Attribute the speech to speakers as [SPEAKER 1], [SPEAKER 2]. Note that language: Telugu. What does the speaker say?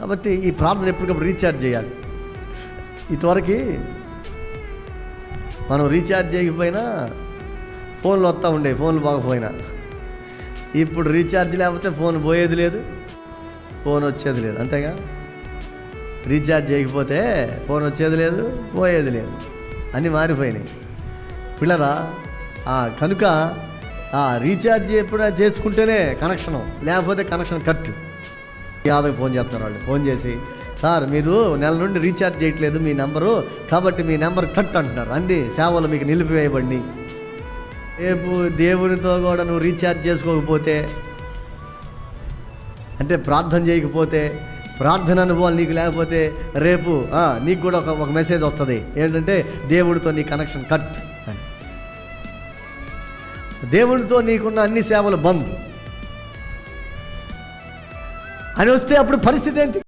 [SPEAKER 1] కాబట్టి ఈ ప్రార్థన ఎప్పటికప్పుడు రీఛార్జ్ చేయాలి. ఇటువరకు మనం రీఛార్జ్ చేయకపోయినా ఫోన్లు వస్తూ ఉండే, ఫోన్లు బాగపోయినా. ఇప్పుడు రీఛార్జ్ లేకపోతే ఫోన్ పోయేది లేదు, ఫోన్ వచ్చేది లేదు. అంతేగా, రీఛార్జ్ చేయకపోతే ఫోన్ వచ్చేది లేదు, పోయేది లేదు, అన్నీ మారిపోయినాయి పిల్లరా. కనుక రీఛార్జ్ ఎప్పుడైనా చేసుకుంటేనే కనెక్షను, లేకపోతే కనెక్షన్ కట్. యాదవ్ ఫోన్ చేస్తున్నారు వాళ్ళు, ఫోన్ చేసి సార్ మీరు నెల నుండి రీఛార్జ్ చేయట్లేదు మీ నెంబరు, కాబట్టి మీ నెంబర్ కట్ అంటున్నారు అండి, సేవలు మీకు నిలిపివేయబడి. రేపు దేవునితో కూడా నువ్వు రీఛార్జ్ చేసుకోకపోతే, అంటే ప్రార్థన చేయకపోతే, ప్రార్థన అనుభవాలు నీకు లేకపోతే, రేపు నీకు కూడా ఒక మెసేజ్ వస్తుంది ఏంటంటే దేవుడితో నీ కనెక్షన్ కట్ అని. దేవుడితో నీకున్న అన్ని సేవలు బంద్ అని వస్తే అప్పుడు పరిస్థితి ఏంటి?